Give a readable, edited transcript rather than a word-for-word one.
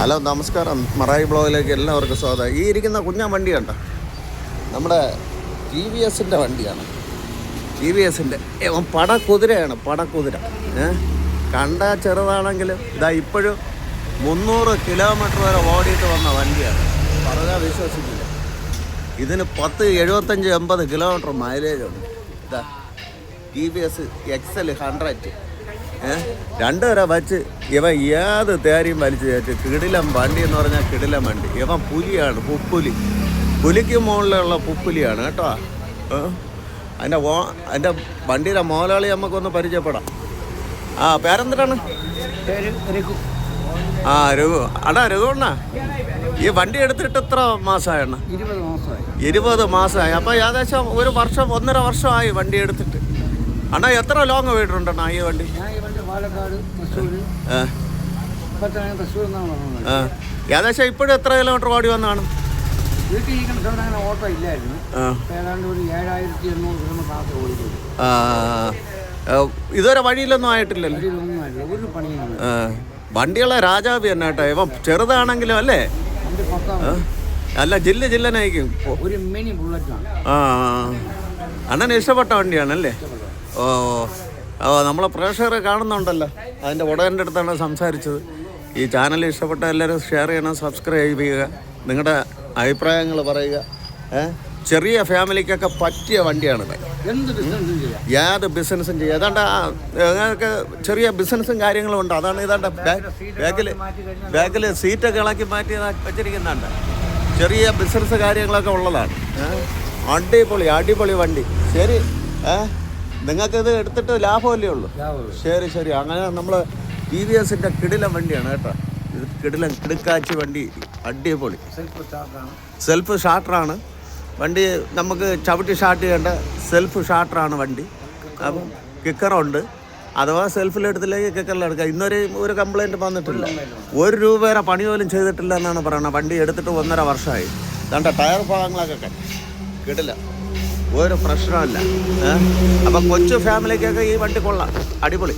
Hello നമസ്കാരം, മറായി ബ്ലോഗിലേക്ക് എല്ലാവർക്കും സ്വാഗതം. ഈ ഇരിക്കുന്ന കുഞ്ഞൻ വണ്ടി കണ്ടോ, നമ്മുടെ ടി വി എസിൻ്റെ വണ്ടിയാണ്. ടി വി എസിൻ്റെ പടക്കുതിരയാണ്, പടക്കുതിര. കണ്ട ചെറുതാണെങ്കിലും ഇതാ ഇപ്പോഴും 300 കിലോമീറ്റർ വരെ ഓടിയിട്ട് വന്ന വണ്ടിയാണ്. പറഞ്ഞാൽ വിശ്വസിക്കില്ല. ഇതിന് 75 കിലോമീറ്റർ മൈലേജ് ഉണ്ട്. ഇതാ ടി വി എസ് XL 100. 2 വരെ വച്ച് ഇവൻ ഏത് തേരിയും വലിച്ചു കയറ്റി. കിടിലം വണ്ടി എന്ന് പറഞ്ഞാൽ കിടിലം വണ്ടി. ഇവൻ പുലിയാണ്, പുപ്പുലി. പുലിക്ക് മുകളിലുള്ള പുപ്പുലിയാണ് കേട്ടോ. അതിൻ്റെ വണ്ടിയുടെ മോലാളി നമുക്കൊന്ന് പരിചയപ്പെടാം. പേരെന്തിനാണ്? രഘു. അടാ രഘുണ്ണ, ഈ വണ്ടി എടുത്തിട്ട് എത്ര മാസമായണ്ണ? 20 മാസമായി. അപ്പോൾ ഏകദേശം 1.5 വർഷമായി വണ്ടി എടുത്തിട്ട്. അണ്ണാ എത്ര ലോങ് പോയിട്ടുണ്ടെണ്ണ ഈ വണ്ടി? ഏകദേശം ഇപ്പോഴും എത്ര കിലോമീറ്റർ ഓടി വന്നാണ്? ഓട്ടോ ഇല്ലായിരുന്നു. ഒരു 7,800 കിലോമീറ്റർ. ഇതുവരെ വഴിയിലൊന്നും ആയിട്ടില്ലല്ലോ. ഒരു പണിയാണ്. വണ്ടികളെ രാജാവി തന്നെ കേട്ടോ. ഇവൻ ചെറുതാണെങ്കിലും അല്ലേ, അല്ല ജില്ലനായിരിക്കും. ഒരു മിനി ബുള്ളറ്റാണ്. അണ്ണന് ഇഷ്ടപ്പെട്ട വണ്ടിയാണല്ലേ? നമ്മളെ പ്രേക്ഷകരെ കാണുന്നുണ്ടല്ലോ, അതിൻ്റെ ഉടൻ്റെ അടുത്താണ് സംസാരിച്ചത്. ഈ ചാനൽ ഇഷ്ടപ്പെട്ട എല്ലാവരും ഷെയർ ചെയ്യണം, സബ്സ്ക്രൈബ് ചെയ്യുക, നിങ്ങളുടെ അഭിപ്രായങ്ങൾ പറയുക. ചെറിയ ഫാമിലിക്കൊക്കെ പറ്റിയ വണ്ടിയാണിത്. ഏത് ബിസിനസ്സും ചെയ്യുക. അതാണ്ട് നിങ്ങൾക്ക് ചെറിയ ബിസിനസ്സും കാര്യങ്ങളും ഉണ്ട്. അതാണ് ഇതാണ്ട് ബാക്കിൽ സീറ്റൊക്കെ ഇളക്കി മാറ്റി വെച്ചിരിക്കുന്നുണ്ട്. ചെറിയ ബിസിനസ് കാര്യങ്ങളൊക്കെ ഉള്ളതാണ്. അടിപൊളി വണ്ടി. ശരി, നിങ്ങൾക്കിത് എടുത്തിട്ട് ലാഭമല്ലേ ഉള്ളൂ. ശരി. അങ്ങനെ നമ്മൾ ടി വി എസിൻ്റെ കിടിലം വണ്ടിയാണ് കേട്ടോ. ഇത് കിടുക്കാച്ചി വണ്ടി, അടിപൊളി. സെൽഫ് ഷാർട്ടറാണ് വണ്ടി. നമുക്ക് ചവിട്ടി സ്റ്റാർട്ട് ചെയ്യേണ്ട സെൽഫ് ഷാർട്ടറാണ് വണ്ടി. അപ്പം കിക്കറുണ്ട്. അഥവാ സെൽഫിലെടുത്തില്ലെങ്കിൽ കിക്കറിലെടുക്കാം. ഒരു കംപ്ലൈൻറ്റ് വന്നിട്ടില്ല. 1 രൂപ വരെ പണി പോലും ചെയ്തിട്ടില്ല എന്നാണ് പറയുന്നത്. വണ്ടി എടുത്തിട്ട് 1.5 വർഷമായി. കണ്ട ടയർ ഭാഗങ്ങളൊക്കെ കിടില്ല, ഒരു പ്രശ്നമല്ല. അപ്പം കൊച്ചു ഫാമിലിക്കൊക്കെ ഈ വണ്ടി കൊള്ളാം, അടിപൊളി.